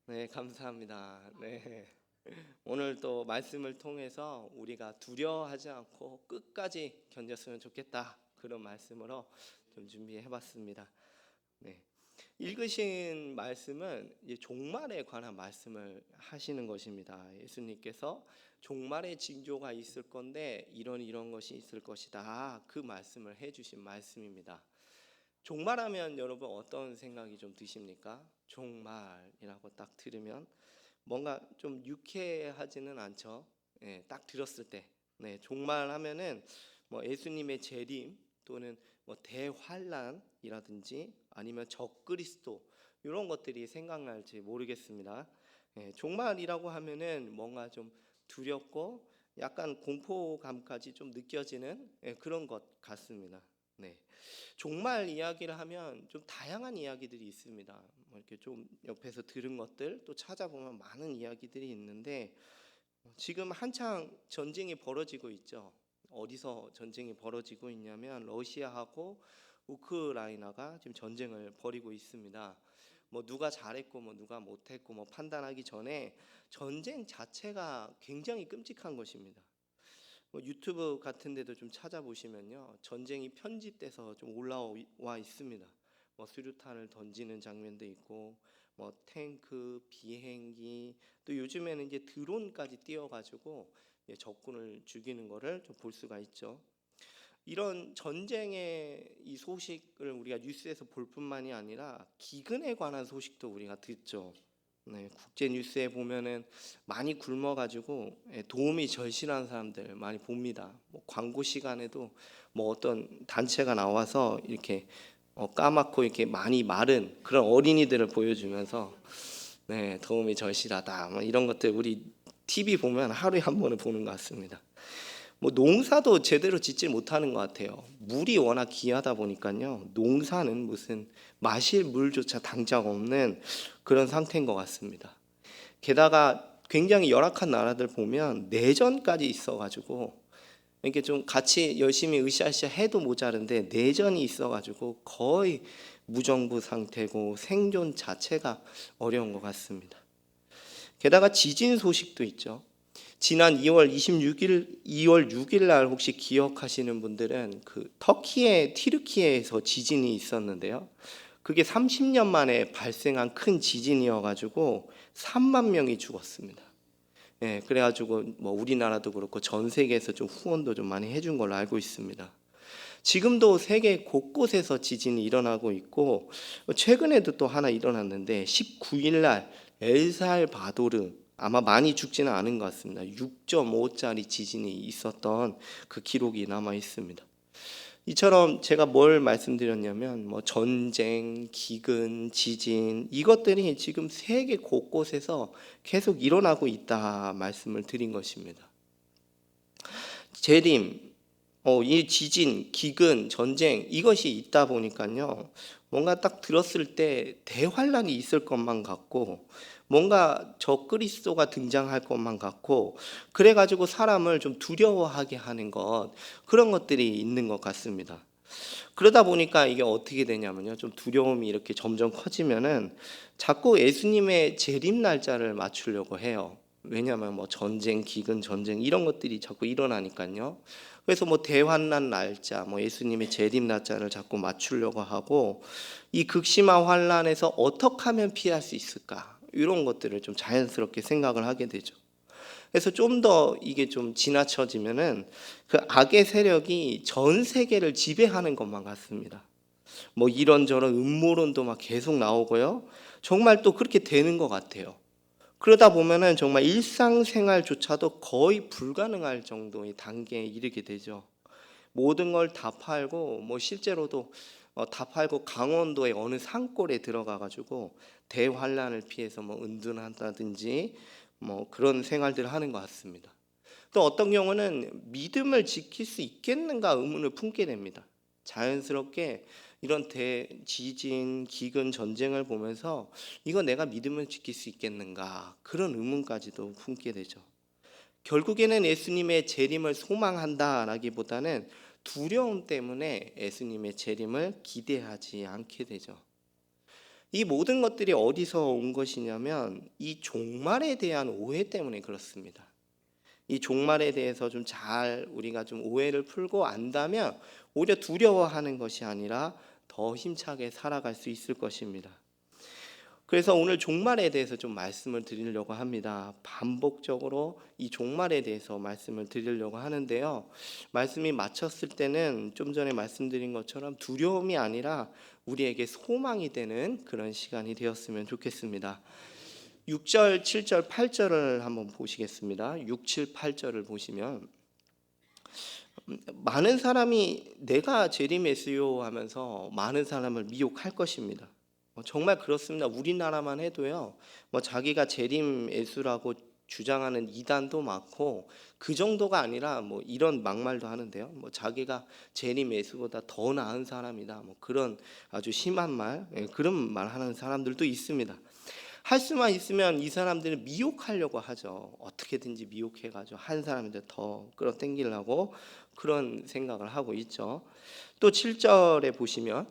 네, 감사합니다. 네. 오늘 또 말씀을 통해서 우리가 두려워하지 않고 끝까지 견뎠으면 좋겠다. 그런 말씀으로 좀 준비해 봤습니다. 네. 읽으신 말씀은 이제 종말에 관한 말씀을 하시는 것입니다. 예수님께서 종말의 징조가 있을 건데 이런 것이 있을 것이다. 그 말씀을 해 주신 말씀입니다. 종말하면 여러분 어떤 생각이 좀 드십니까? 종말이라고 딱 들으면 뭔가 좀 유쾌하지는 않죠. 예, 딱 들었을 때. 네, 종말하면은 뭐 예수님의 재림 또는 뭐 대환란이라든지 아니면 적그리스도 이런 것들이 생각날지 모르겠습니다. 예, 종말이라고 하면은 뭔가 좀 두렵고 약간 공포감까지 좀 느껴지는 그런 것 같습니다. 네. 종말 이야기를 하면 좀 다양한 이야기들이 있습니다. 뭐 이렇게 좀 옆에서 들은 것들 또 찾아보면 많은 이야기들이 있는데 지금 한창 전쟁이 벌어지고 있죠. 어디서 전쟁이 벌어지고 있냐면 러시아하고 우크라이나가 지금 전쟁을 벌이고 있습니다. 뭐 누가 잘했고 뭐 누가 못했고 뭐 판단하기 전에 전쟁 자체가 굉장히 끔찍한 것입니다. 뭐 유튜브 같은 데도 좀 찾아보시면요. 전쟁이 편집돼서 좀 올라와 있습니다. 뭐 수류탄을 던지는 장면도 있고 뭐 탱크, 비행기 또 요즘에는 이제 드론까지 띄워가지고 적군을 죽이는 거를 좀 볼 수가 있죠. 이런 전쟁의 이 소식을 우리가 뉴스에서 볼 뿐만이 아니라 기근에 관한 소식도 우리가 듣죠. 네, 국제 뉴스에 보면은 많이 굶어가지고 도움이 절실한 사람들 많이 봅니다. 뭐 광고 시간에도 뭐 어떤 단체가 나와서 이렇게 까맣고 이렇게 많이 마른 그런 어린이들을 보여주면서 네, 도움이 절실하다. 뭐 이런 것들 우리 TV 보면 하루에 한 번은 보는 것 같습니다. 뭐 농사도 제대로 짓지 못하는 것 같아요. 물이 워낙 귀하다 보니까요. 농사는 무슨 마실 물조차 당장 없는 그런 상태인 것 같습니다. 게다가 굉장히 열악한 나라들 보면 내전까지 있어가지고 이렇게 좀 같이 열심히 으쌰으쌰 해도 모자른데 내전이 있어가지고 거의 무정부 상태고 생존 자체가 어려운 것 같습니다. 게다가 지진 소식도 있죠. 지난 2월 6일 날 혹시 기억하시는 분들은 그 터키의 티르키예에서 지진이 있었는데요. 그게 30년 만에 발생한 큰 지진이어 가지고 3만 명이 죽었습니다. 예, 그래가지고 뭐 우리나라도 그렇고 전 세계에서 좀 후원도 좀 많이 해준 걸로 알고 있습니다. 지금도 세계 곳곳에서 지진이 일어나고 있고 최근에도 또 하나 일어났는데 19일 날 엘살바도르 아마 많이 죽지는 않은 것 같습니다. 6.5짜리 지진이 있었던 그 기록이 남아 있습니다. 이처럼 제가 뭘 말씀드렸냐면 뭐 전쟁, 기근, 지진 이것들이 지금 세계 곳곳에서 계속 일어나고 있다 말씀을 드린 것입니다. 재림, 이 지진, 기근, 전쟁 이것이 있다 보니까요. 뭔가 딱 들었을 때 대환란이 있을 것만 같고 뭔가 적그리스도가 등장할 것만 같고 그래가지고 사람을 좀 두려워하게 하는 것 그런 것들이 있는 것 같습니다. 그러다 보니까 이게 어떻게 되냐면요. 좀 두려움이 이렇게 점점 커지면은 자꾸 예수님의 재림 날짜를 맞추려고 해요. 왜냐하면 뭐 전쟁, 기근, 전쟁 이런 것들이 자꾸 일어나니까요. 그래서 뭐 대환난 날짜, 뭐 예수님의 재림 날짜를 자꾸 맞추려고 하고 이 극심한 환란에서 어떻게 하면 피할 수 있을까? 이런 것들을 좀 자연스럽게 생각을 하게 되죠. 그래서 좀 더 이게 좀 지나쳐지면은 그 악의 세력이 전 세계를 지배하는 것만 같습니다. 뭐 이런저런 음모론도 막 계속 나오고요. 정말 또 그렇게 되는 것 같아요. 그러다 보면은 정말 일상생활조차도 거의 불가능할 정도의 단계에 이르게 되죠. 모든 걸 다 팔고 뭐 실제로도 다 팔고 강원도의 어느 산골에 들어가 가지고 대환란을 피해서 뭐 은둔한다든지 뭐 그런 생활들을 하는 것 같습니다. 또 어떤 경우는 믿음을 지킬 수 있겠는가 의문을 품게 됩니다. 자연스럽게 이런 대지진, 기근, 전쟁을 보면서 이거 내가 믿음을 지킬 수 있겠는가 그런 의문까지도 품게 되죠. 결국에는 예수님의 재림을 소망한다라기보다는 두려움 때문에 예수님의 재림을 기대하지 않게 되죠. 이 모든 것들이 어디서 온 것이냐면 이 종말에 대한 오해 때문에 그렇습니다. 이 종말에 대해서 좀 잘 우리가 좀 오해를 풀고 안다면 오히려 두려워하는 것이 아니라 더 힘차게 살아갈 수 있을 것입니다. 그래서 오늘 종말에 대해서 좀 말씀을 드리려고 합니다. 반복적으로 이 종말에 대해서 말씀을 드리려고 하는데요. 말씀이 마쳤을 때는 좀 전에 말씀드린 것처럼 두려움이 아니라 우리에게 소망이 되는 그런 시간이 되었으면 좋겠습니다. 6절, 7절, 8절을 한번 보시겠습니다. 6, 7, 8절을 보시면 많은 사람이 내가 재림했어요 하면서 많은 사람을 미혹할 것입니다. 정말 그렇습니다. 우리나라만 해도요. 자기가 재림 예수라고 주장하는 이단도 많고 그 정도가 아니라 이런 막말도 하는데요. 자기가 재림 예수보다 더 나은 사람이다. 그런 아주 심한 말, 그런 말 하는 사람들도 있습니다. 할 수만 있으면 이 사람들은 미혹하려고 하죠. 어떻게든지 미혹해가지고 한 사람한테 더 끌어당기려고 그런 생각을 하고 있죠. 또 7절에 보시면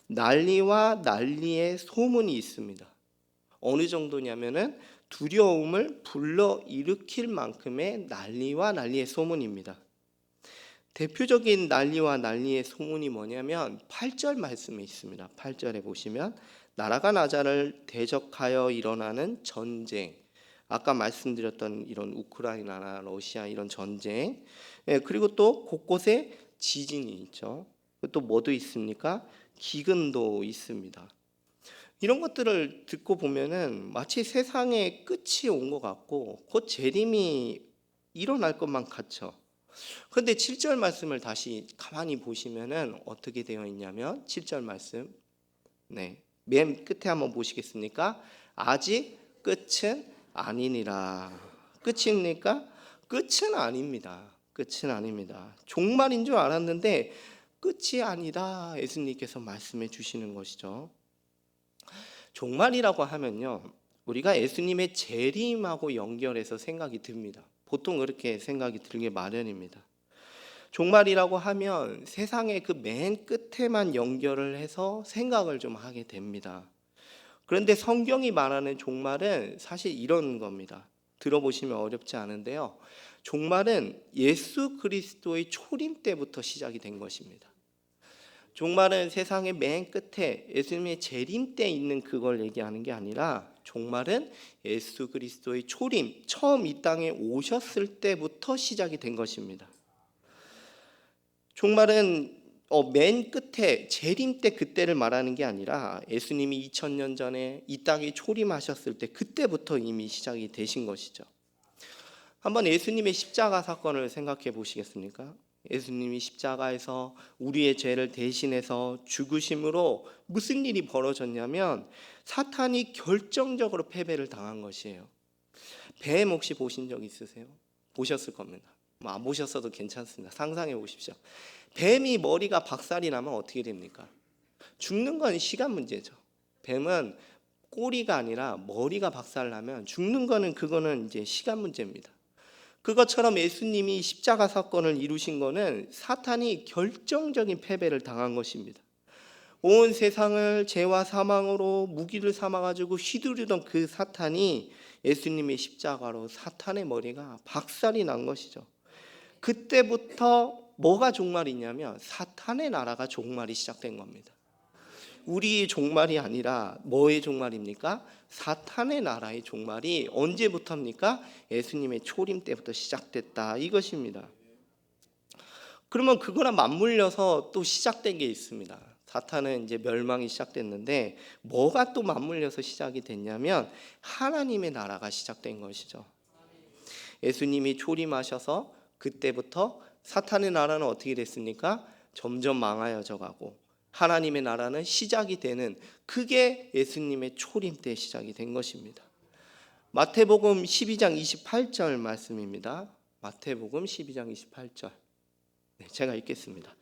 난리와 난리의 소문이 있습니다. 어느 정도냐면은 두려움을 불러일으킬 만큼의 난리와 난리의 소문입니다. 대표적인 난리와 난리의 소문이 뭐냐면 8절 말씀에 있습니다. 8절에 보시면 나라가 나라를 대적하여 일어나는 전쟁, 아까 말씀드렸던 이런 우크라이나나 러시아 이런 전쟁, 그리고 또 곳곳에 지진이 있죠. 또 뭐도 있습니까? 기근도 있습니다. 이런 것들을 듣고 보면은 마치 세상의 끝이 온 것 같고 곧 재림이 일어날 것만 같죠. 그런데 7절 말씀을 다시 가만히 보시면은 어떻게 되어 있냐면 7절 말씀, 맨 끝에 한번 보시겠습니까? 아직 끝은 아니니라. 끝입니까? 끝은 아닙니다. 끝은 아닙니다. 종말인 줄 알았는데 끝이 아니다. 예수님께서 말씀해 주시는 것이죠. 종말이라고 하면요, 우리가 예수님의 재림하고 연결해서 생각이 듭니다. 보통 그렇게 생각이 들게 마련입니다. 종말이라고 하면 세상의 그 맨 끝에만 연결을 해서 생각을 좀 하게 됩니다. 그런데 성경이 말하는 종말은 사실 이런 겁니다. 들어보시면 어렵지 않은데요. 종말은 예수 그리스도의 초림 때부터 시작이 된 것입니다. 종말은 세상의 맨 끝에 예수님의 재림 때 있는 그걸 얘기하는 게 아니라 종말은 예수 그리스도의 초림, 처음 이 땅에 오셨을 때부터 시작이 된 것입니다. 종말은 맨 끝에 재림 때 그때를 말하는 게 아니라 예수님이 2000년 전에 이 땅에 초림하셨을 때 그때부터 이미 시작이 되신 것이죠. 한번 예수님의 십자가 사건을 생각해 보시겠습니까? 예수님이 십자가에서 우리의 죄를 대신해서 죽으심으로 무슨 일이 벌어졌냐면 사탄이 결정적으로 패배를 당한 것이에요. 뱀 혹시 보신 적 있으세요? 보셨을 겁니다. 안 보셨어도 괜찮습니다. 상상해 보십시오. 뱀이 머리가 박살이 나면 어떻게 됩니까? 죽는 건 시간 문제죠. 뱀은 꼬리가 아니라 머리가 박살나면 죽는 거는 그거는 이제 시간 문제입니다. 그것처럼 예수님이 십자가 사건을 이루신 거는 사탄이 결정적인 패배를 당한 것입니다. 온 세상을 죄와 사망으로 무기를 삼아가지고 휘두르던 그 사탄이 예수님의 십자가로 사탄의 머리가 박살이 난 것이죠. 그때부터 뭐가 종말이냐면 사탄의 나라가 종말이 시작된 겁니다. 우리의 종말이 아니라 뭐의 종말입니까? 사탄의 나라의 종말이 언제부터입니까? 예수님의 초림 때부터 시작됐다 이것입니다. 그러면 그거랑 맞물려서 또 시작된 게 있습니다. 사탄은 이제 멸망이 시작됐는데 뭐가 또 맞물려서 시작이 됐냐면 하나님의 나라가 시작된 것이죠. 예수님이 초림하셔서 그때부터 사탄의 나라는 어떻게 됐습니까? 점점 망하여져 가고 하나님의 나라는 시작이 되는, 그게 예수님의 초림 때 시작이 된 것입니다. 마태복음 12장 28절 말씀입니다. 마태복음 12장 28절. 제가 읽겠습니다.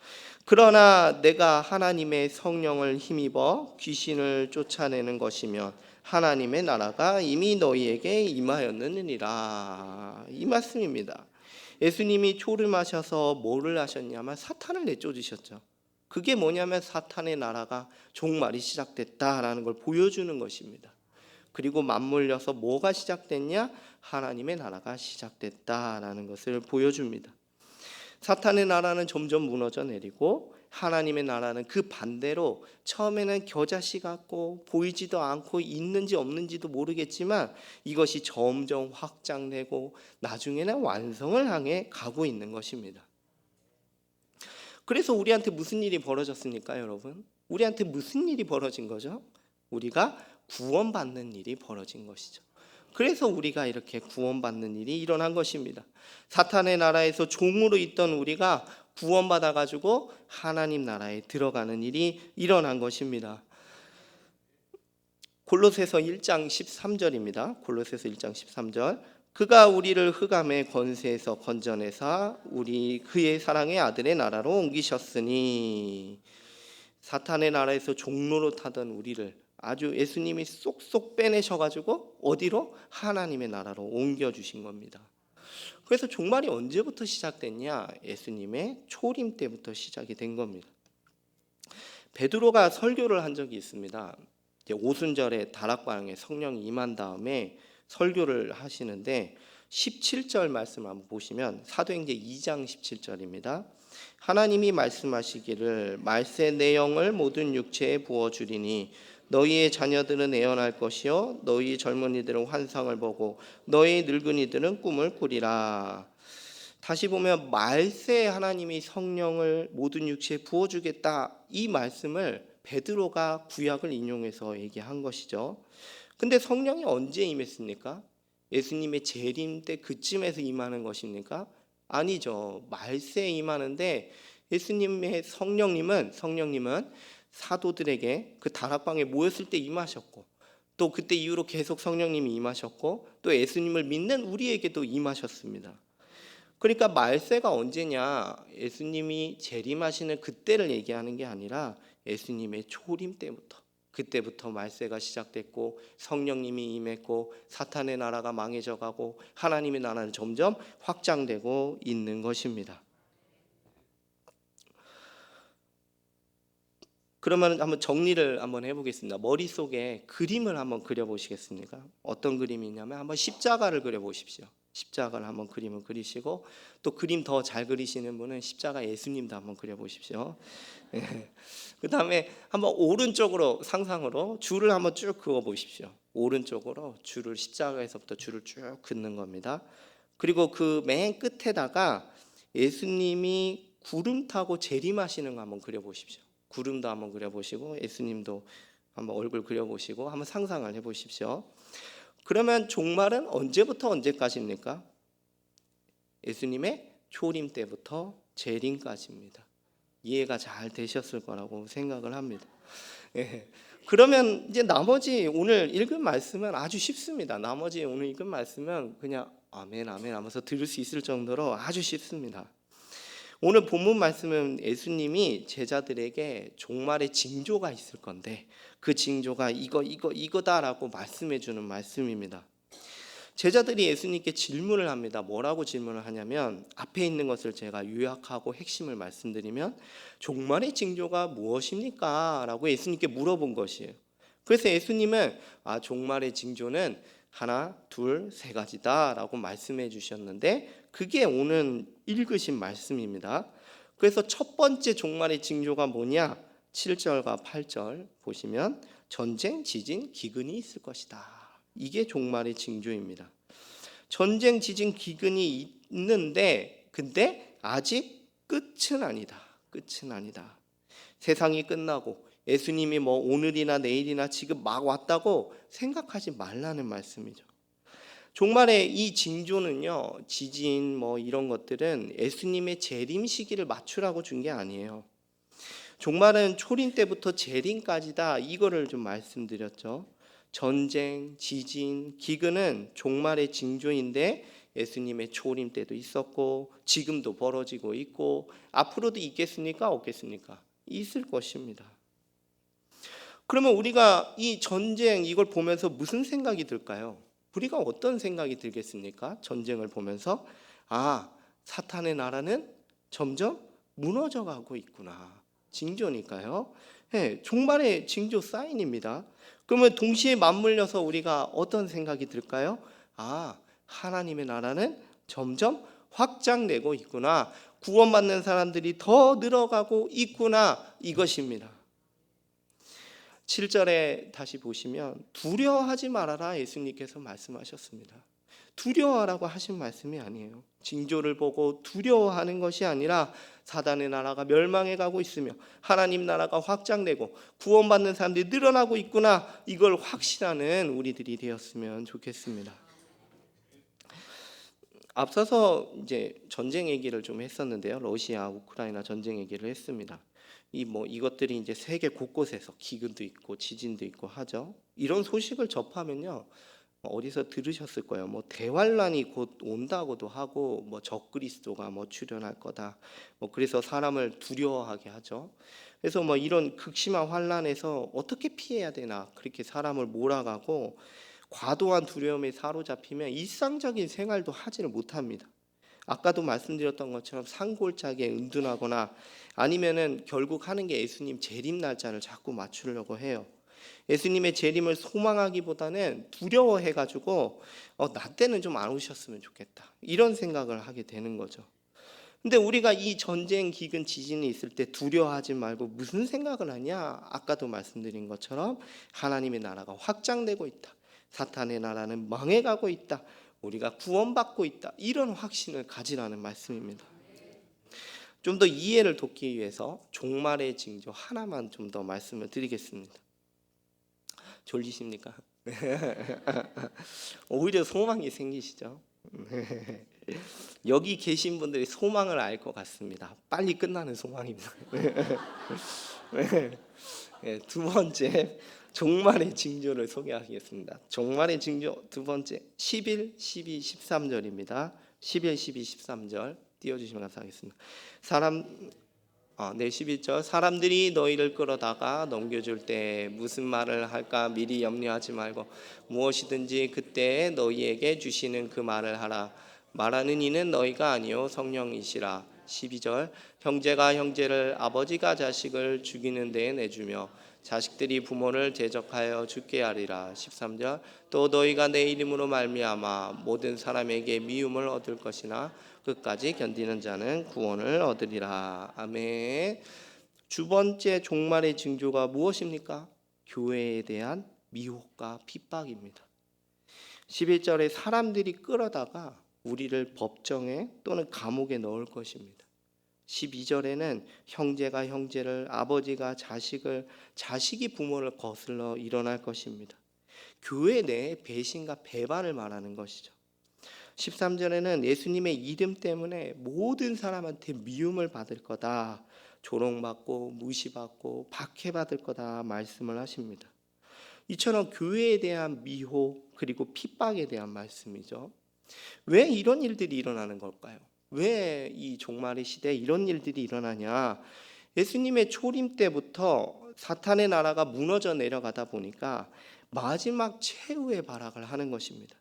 그러나 내가 하나님의 성령을 힘입어 귀신을 쫓아내는 것이면 하나님의 나라가 이미 너희에게 임하였느니라. 이 말씀입니다. 예수님이 초림하셔서 뭐를 하셨냐면 사탄을 내쫓으셨죠. 그게 뭐냐면 사탄의 나라가 종말이 시작됐다라는 걸 보여주는 것입니다. 그리고 맞물려서 뭐가 시작됐냐? 하나님의 나라가 시작됐다라는 것을 보여줍니다. 사탄의 나라는 점점 무너져 내리고 하나님의 나라는 그 반대로 처음에는 겨자씨 같고 보이지도 않고 있는지 없는지도 모르겠지만 이것이 점점 확장되고 나중에는 완성을 향해 가고 있는 것입니다. 그래서 우리한테 무슨 일이 벌어졌습니까, 여러분? 우리한테 무슨 일이 벌어진 거죠? 우리가 구원받는 일이 벌어진 것이죠. 그래서 우리가 이렇게 구원받는 일이 일어난 것입니다. 사탄의 나라에서 종으로 있던 우리가 구원받아 가지고 하나님 나라에 들어가는 일이 일어난 것입니다. 골로새서 1장 13절입니다. 골로새서 1장 13절. 그가 우리를 흑암의 권세에서 건져내사 우리 그의 사랑의 아들의 나라로 옮기셨으니, 사탄의 나라에서 종로로 타던 우리를 아주 예수님이 쏙쏙 빼내셔가지고 어디로? 하나님의 나라로 옮겨주신 겁니다. 그래서 종말이 언제부터 시작됐냐? 예수님의 초림 때부터 시작이 된 겁니다. 베드로가 설교를 한 적이 있습니다. 오순절에 다락방에 성령이 임한 다음에 설교를 하시는데 17절 말씀 한번 보시면 사도행전 2장 17절입니다. 하나님이 말씀하시기를 말세 내 영을 모든 육체에 부어주리니 너희의 자녀들은 애언할 것이요 너희 젊은이들은 환상을 보고 너희 늙은이들은 꿈을 꾸리라. 다시 보면 말세에 하나님이 성령을 모든 육체에 부어주겠다, 이 말씀을 베드로가 구약을 인용해서 얘기한 것이죠. 근데 성령이 언제 임했습니까? 예수님의 재림 때 그쯤에서 임하는 것입니까? 아니죠. 말세에 임하는데 예수님의 성령님은 사도들에게 그 다락방에 모였을 때 임하셨고, 또 그때 이후로 계속 성령님이 임하셨고, 또 예수님을 믿는 우리에게도 임하셨습니다. 그러니까 말세가 언제냐? 예수님이 재림하시는 그때를 얘기하는 게 아니라 예수님의 초림 때부터, 그때부터 말세가 시작됐고 성령님이 임했고 사탄의 나라가 망해져 가고 하나님의 나라는 점점 확장되고 있는 것입니다. 그러면 한번 정리를 한번 해보겠습니다. 머릿속에 그림을 한번 그려보시겠습니까? 어떤 그림이냐면 한번 십자가를 그려보십시오. 십자가를 한번 그림을 그리시고, 또 그림 더 잘 그리시는 분은 십자가 예수님도 한번 그려보십시오. 그 다음에 한번 오른쪽으로 상상으로 줄을 한번 쭉 그어보십시오. 오른쪽으로 줄을, 십자가에서부터 줄을 쭉 긋는 겁니다. 그리고 그 맨 끝에다가 예수님이 구름 타고 재림하시는 거 한번 그려보십시오. 구름도 한번 그려보시고 예수님도 한번 얼굴 그려보시고 한번 상상을 해보십시오. 그러면 종말은 언제부터 언제까지입니까? 예수님의 초림 때부터 재림까지입니다. 이해가 잘 되셨을 거라고 생각을 합니다. 그러면 이제 나머지 오늘 읽은 말씀은 아주 쉽습니다. 나머지 오늘 읽은 말씀은 그냥 아멘 아멘 하면서 들을 수 있을 정도로 아주 쉽습니다. 오늘 본문 말씀은 예수님이 제자들에게 종말의 징조가 있을 건데 그 징조가 이거다라고 말씀해 주는 말씀입니다. 제자들이 예수님께 질문을 합니다. 뭐라고 질문을 하냐면, 앞에 있는 것을 제가 요약하고 핵심을 말씀드리면 종말의 징조가 무엇입니까? 라고 예수님께 물어본 것이에요. 그래서 예수님은 종말의 징조는 하나, 둘, 세 가지다 라고 말씀해 주셨는데, 그게 오늘 읽으신 말씀입니다. 그래서 첫 번째 종말의 징조가 뭐냐? 7절과 8절 보시면 전쟁, 지진, 기근이 있을 것이다. 이게 종말의 징조입니다. 전쟁, 지진, 기근이 있는데 근데 아직 끝은 아니다. 끝은 아니다. 세상이 끝나고 예수님이 뭐 오늘이나 내일이나 지금 막 왔다고 생각하지 말라는 말씀이죠. 종말의 이 징조는요, 지진 뭐 이런 것들은 예수님의 재림 시기를 맞추라고 준 게 아니에요. 종말은 초림 때부터 재림까지다, 이거를 좀 말씀드렸죠. 전쟁, 지진, 기근은 종말의 징조인데 예수님의 초림 때도 있었고 지금도 벌어지고 있고 앞으로도 있겠습니까? 없겠습니까? 있을 것입니다. 그러면 우리가 이 전쟁 이걸 보면서 무슨 생각이 들까요? 우리가 어떤 생각이 들겠습니까? 전쟁을 보면서 사탄의 나라는 점점 무너져 가고 있구나. 징조니까요. 종말의 징조 사인입니다. 그러면 동시에 맞물려서 우리가 어떤 생각이 들까요? 하나님의 나라는 점점 확장되고 있구나. 구원받는 사람들이 더 늘어가고 있구나. 이것입니다. 7절에 다시 보시면 두려워하지 말아라 예수님께서 말씀하셨습니다. 두려워하라고 하신 말씀이 아니에요. 징조를 보고 두려워하는 것이 아니라 사단의 나라가 멸망해 가고 있으며 하나님 나라가 확장되고 구원받는 사람들이 늘어나고 있구나. 이걸 확신하는 우리들이 되었으면 좋겠습니다. 앞서서 이제 전쟁 얘기를 좀 했었는데요. 러시아 우크라이나 전쟁 얘기를 했습니다. 이것들이 이제 세계 곳곳에서 기근도 있고 지진도 있고 하죠. 이런 소식을 접하면요. 어디서 들으셨을 거예요. 대환란이 곧 온다고도 하고 적그리스도가 출현할 거다. 그래서 사람을 두려워하게 하죠. 그래서 이런 극심한 환란에서 어떻게 피해야 되나 그렇게 사람을 몰아가고 과도한 두려움에 사로잡히면 일상적인 생활도 하지를 못합니다. 아까도 말씀드렸던 것처럼 산골짜기에 은둔하거나 아니면은 결국 하는 게 예수님 재림 날짜를 자꾸 맞추려고 해요. 예수님의 재림을 소망하기보다는 두려워해가지고 나 때는 좀 안 오셨으면 좋겠다 이런 생각을 하게 되는 거죠. 근데 우리가 이 전쟁, 기근, 지진이 있을 때 두려워하지 말고 무슨 생각을 하냐? 아까도 말씀드린 것처럼 하나님의 나라가 확장되고 있다. 사탄의 나라는 망해가고 있다. 우리가 구원받고 있다. 이런 확신을 가지라는 말씀입니다. 좀 더 이해를 돕기 위해서 종말의 징조 하나만 좀 더 말씀을 드리겠습니다. 졸리십니까? 오히려 소망이 생기시죠? 여기 계신 분들이 소망을 알 것 같습니다. 빨리 끝나는 소망입니다. 두 번째 종말의 징조를 소개하겠습니다. 종말의 징조 두 번째 11, 12, 13절입니다. 11, 12, 13절 띄워주시면 감사하겠습니다. 11절 사람들이 너희를 끌어다가 넘겨줄 때 무슨 말을 할까 미리 염려하지 말고 무엇이든지 그때 너희에게 주시는 그 말을 하라. 말하는 이는 너희가 아니요 성령이시라. 12절 형제가 형제를 아버지가 자식을 죽이는 데에 내주며 자식들이 부모를 대적하여 죽게 하리라. 13절 또 너희가 내 이름으로 말미암아 모든 사람에게 미움을 얻을 것이나 끝까지 견디는 자는 구원을 얻으리라. 아멘. 두 번째 종말의 징조가 무엇입니까? 교회에 대한 미혹과 핍박입니다. 11절에 사람들이 끌어다가 우리를 법정에 또는 감옥에 넣을 것입니다. 12절에는 형제가 형제를, 아버지가 자식을, 자식이 부모를 거슬러 일어날 것입니다. 교회 내에 배신과 배반을 말하는 것이죠. 13절에는 예수님의 이름 때문에 모든 사람한테 미움을 받을 거다. 조롱받고 무시받고 박해받을 거다 말씀을 하십니다. 이처럼 교회에 대한 미혹 그리고 핍박에 대한 말씀이죠. 왜 이런 일들이 일어나는 걸까요? 왜 이 종말의 시대에 이런 일들이 일어나냐? 예수님의 초림 때부터 사탄의 나라가 무너져 내려가다 보니까 마지막 최후의 발악을 하는 것입니다.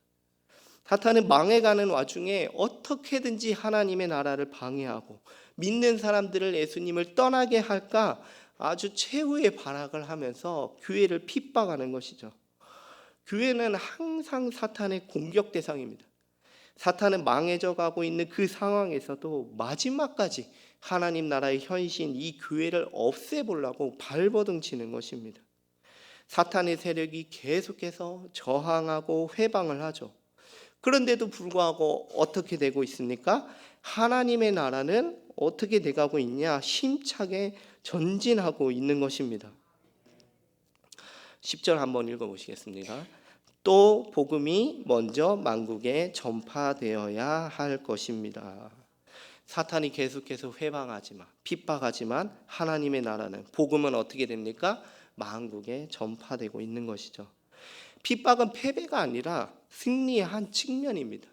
사탄은 망해가는 와중에 어떻게든지 하나님의 나라를 방해하고 믿는 사람들을 예수님을 떠나게 할까 아주 최후의 발악을 하면서 교회를 핍박하는 것이죠. 교회는 항상 사탄의 공격 대상입니다. 사탄은 망해져 가고 있는 그 상황에서도 마지막까지 하나님 나라의 현신 이 교회를 없애보려고 발버둥 치는 것입니다. 사탄의 세력이 계속해서 저항하고 회방을 하죠. 그런데도 불구하고 어떻게 되고 있습니까? 하나님의 나라는 어떻게 돼가고 있냐? 힘차게 전진하고 있는 것입니다. 10절 한번 읽어보시겠습니다. 또 복음이 먼저 만국에 전파되어야 할 것입니다. 사탄이 계속해서 회방하지만 핍박하지만 하나님의 나라는 복음은 어떻게 됩니까? 만국에 전파되고 있는 것이죠. 핍박은 패배가 아니라 승리의 한 측면입니다.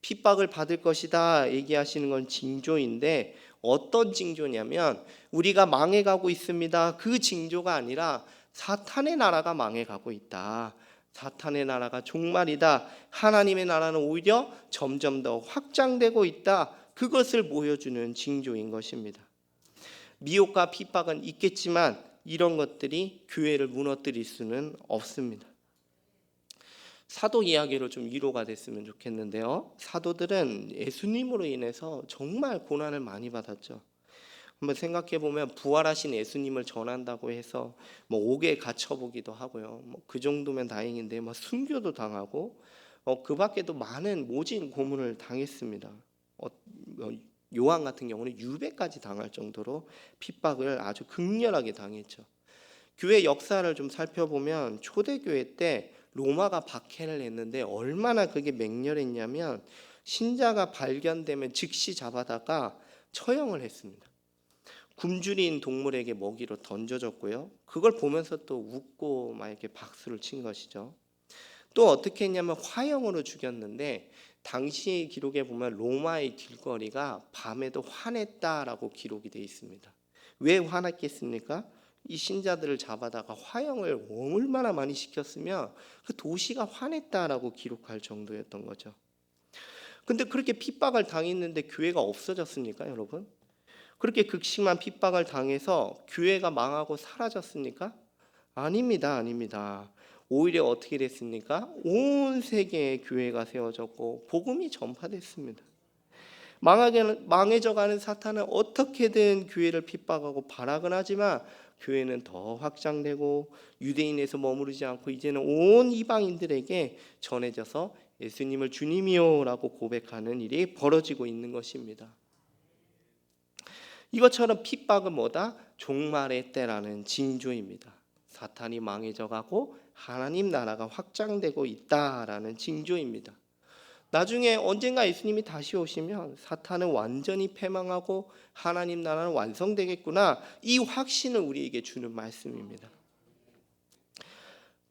핍박을 받을 것이다 얘기하시는 건 징조인데 어떤 징조냐면 우리가 망해가고 있습니다. 그 징조가 아니라 사탄의 나라가 망해가고 있다. 사탄의 나라가 종말이다. 하나님의 나라는 오히려 점점 더 확장되고 있다. 그것을 보여주는 징조인 것입니다. 미혹과 핍박은 있겠지만 이런 것들이 교회를 무너뜨릴 수는 없습니다. 사도 이야기로 좀 위로가 됐으면 좋겠는데요. 사도들은 예수님으로 인해서 정말 고난을 많이 받았죠. 한번 생각해 보면 부활하신 예수님을 전한다고 해서 뭐 옥에 갇혀보기도 하고요. 뭐 그 정도면 다행인데 뭐 순교도 당하고 그 밖에도 많은 모진 고문을 당했습니다. 요한 같은 경우는 유배까지 당할 정도로 핍박을 아주 극렬하게 당했죠. 교회 역사를 좀 살펴보면 초대교회 때 로마가 박해를 했는데 얼마나 그게 맹렬했냐면 신자가 발견되면 즉시 잡아다가 처형을 했습니다. 굶주린 동물에게 먹이로 던져줬고요. 그걸 보면서 또 웃고 막 이렇게 박수를 친 것이죠. 또 어떻게 했냐면 화형으로 죽였는데 당시 기록에 보면 로마의 길거리가 밤에도 환했다라고 기록이 되어 있습니다. 왜 화났겠습니까? 이 신자들을 잡아다가 화형을 얼마나 많이 시켰으면 그 도시가 환했다라고 기록할 정도였던 거죠. 근데 그렇게 핍박을 당했는데 교회가 없어졌습니까, 여러분? 그렇게 극심한 핍박을 당해서 교회가 망하고 사라졌습니까? 아닙니다, 아닙니다. 오히려 어떻게 됐습니까? 온 세계에 교회가 세워졌고 복음이 전파됐습니다. 망해져가는 사탄은 어떻게든 교회를 핍박하고 발악은 하지만 교회는 더 확장되고 유대인에서 머무르지 않고 이제는 온 이방인들에게 전해져서 예수님을 주님이요라고 고백하는 일이 벌어지고 있는 것입니다. 이것처럼 핍박은 뭐다? 종말의 때라는 징조입니다. 사탄이 망해져가고 하나님 나라가 확장되고 있다라는 징조입니다. 나중에 언젠가 예수님이 다시 오시면 사탄은 완전히 패망하고 하나님 나라는 완성되겠구나, 이 확신을 우리에게 주는 말씀입니다.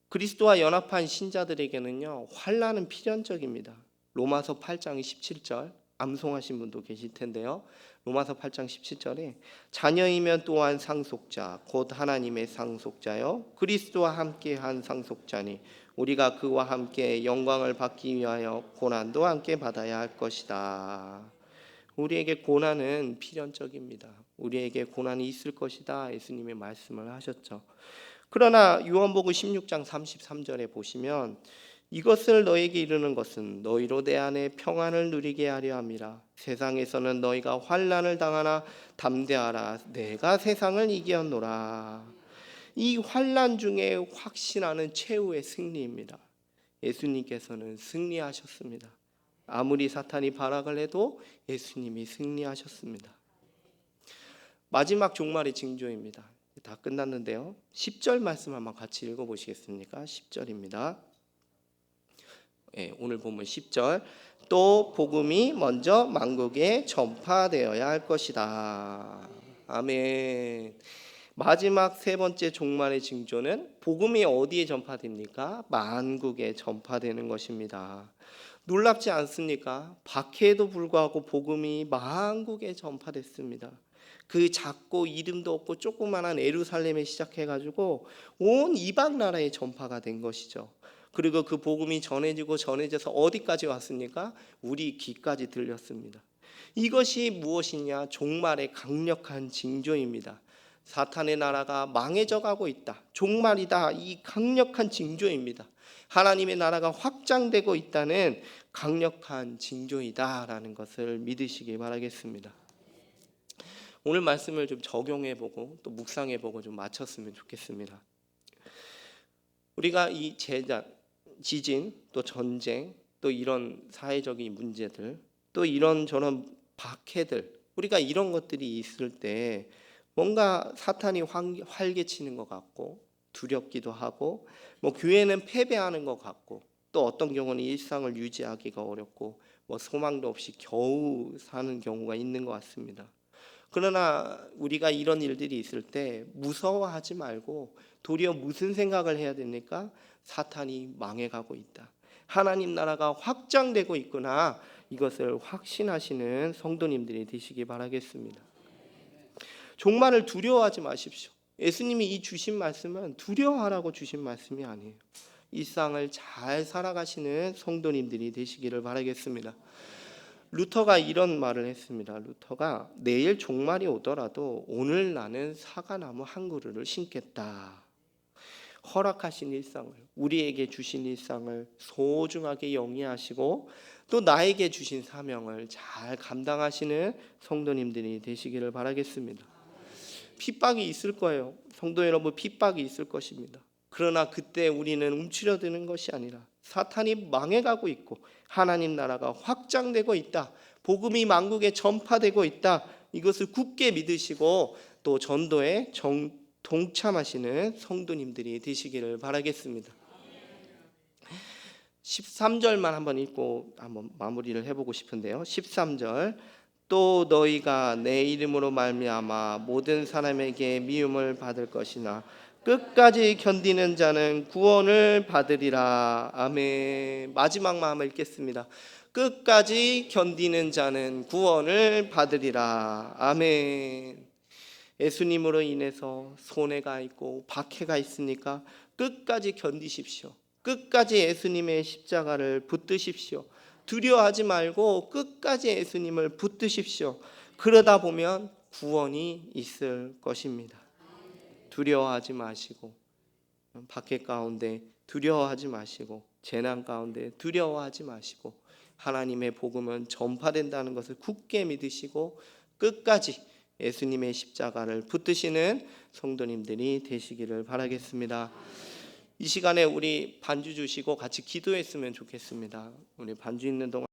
그리스도와 연합한 신자들에게는요, 환난은 필연적입니다. 로마서 8장 17절 암송하신 분도 계실 텐데요. 로마서 8장 17절에 자녀이면 또한 상속자 곧 하나님의 상속자요 그리스도와 함께한 상속자니 우리가 그와 함께 영광을 받기 위하여 고난도 함께 받아야 할 것이다. 우리에게 고난은 필연적입니다. 우리에게 고난이 있을 것이다, 예수님의 말씀을 하셨죠. 그러나 요한복음 16장 33절에 보시면 이것을 너에게 이르는 것은 너희로 내 안에 평안을 누리게 하려 함이라. 세상에서는 너희가 환난을 당하나 담대하라. 내가 세상을 이기었노라. 이 환난 중에 확신하는 최후의 승리입니다. 예수님께서는 승리하셨습니다. 아무리 사탄이 발악을 해도 예수님이 승리하셨습니다. 마지막 종말의 징조입니다. 다 끝났는데요. 10절 말씀 한번 같이 읽어보시겠습니까? 10절입니다. 오늘 본문 10절 또 복음이 먼저 만국에 전파되어야 할 것이다. 아멘. 마지막 세 번째 종말의 징조는 복음이 어디에 전파됩니까? 만국에 전파되는 것입니다. 놀랍지 않습니까? 박해에도 불구하고 복음이 만국에 전파됐습니다. 그 작고 이름도 없고 조그만한 예루살렘에 시작해가지고 온 이방 나라에 전파가 된 것이죠. 그리고 그 복음이 전해져서 어디까지 왔습니까? 우리 귀까지 들렸습니다. 이것이 무엇이냐? 종말의 강력한 징조입니다. 사탄의 나라가 망해져 가고 있다, 종말이다, 이 강력한 징조입니다. 하나님의 나라가 확장되고 있다는 강력한 징조이다라는 것을 믿으시기 바라겠습니다. 오늘 말씀을 좀 적용해보고 또 묵상해보고 좀 마쳤으면 좋겠습니다. 우리가 이 지진, 또 전쟁, 또 이런 사회적인 문제들, 또 이런 저런 박해들, 우리가 이런 것들이 있을 때 뭔가 사탄이 활개치는 것 같고 두렵기도 하고 뭐 교회는 패배하는 것 같고 또 어떤 경우는 일상을 유지하기가 어렵고 뭐 소망도 없이 겨우 사는 경우가 있는 것 같습니다. 그러나 우리가 이런 일들이 있을 때 무서워하지 말고 도리어 무슨 생각을 해야 됩니까? 사탄이 망해가고 있다, 하나님 나라가 확장되고 있구나, 이것을 확신하시는 성도님들이 되시기 바라겠습니다. 종말을 두려워하지 마십시오. 예수님이 이 주신 말씀은 두려워하라고 주신 말씀이 아니에요. 일상을 잘 살아가시는 성도님들이 되시기를 바라겠습니다. 루터가 이런 말을 했습니다. 루터가 내일 종말이 오더라도 오늘 나는 사과나무 한 그루를 심겠다. 허락하신 일상을, 우리에게 주신 일상을 소중하게 영위하시고 또 나에게 주신 사명을 잘 감당하시는 성도님들이 되시기를 바라겠습니다. 핍박이 있을 거예요. 성도 여러분, 핍박이 있을 것입니다. 그러나 그때 우리는 움츠려드는 것이 아니라 사탄이 망해가고 있고 하나님 나라가 확장되고 있다, 복음이 만국에 전파되고 있다, 이것을 굳게 믿으시고 또 전도에 동참하시는 성도님들이 되시기를 바라겠습니다. 13절만 한번 읽고 한번 마무리를 해보고 싶은데요. 13절, 또 너희가 내 이름으로 말미암아 모든 사람에게 미움을 받을 것이나 끝까지 견디는 자는 구원을 받으리라. 아멘. 마지막 마음을 읽겠습니다. 끝까지 견디는 자는 구원을 받으리라. 아멘. 예수님으로 인해서 손해가 있고 박해가 있으니까 끝까지 견디십시오. 끝까지 예수님의 십자가를 붙드십시오. 두려워하지 말고 끝까지 예수님을 붙드십시오. 그러다 보면 구원이 있을 것입니다. 두려워하지 마시고, 박해 가운데 두려워하지 마시고, 재난 가운데 두려워하지 마시고, 하나님의 복음은 전파된다는 것을 굳게 믿으시고 끝까지 예수님의 십자가를 붙드시는 성도님들이 되시기를 바라겠습니다. 이 시간에 우리 반주 주시고 같이 기도했으면 좋겠습니다. 우리 반주 있는 동안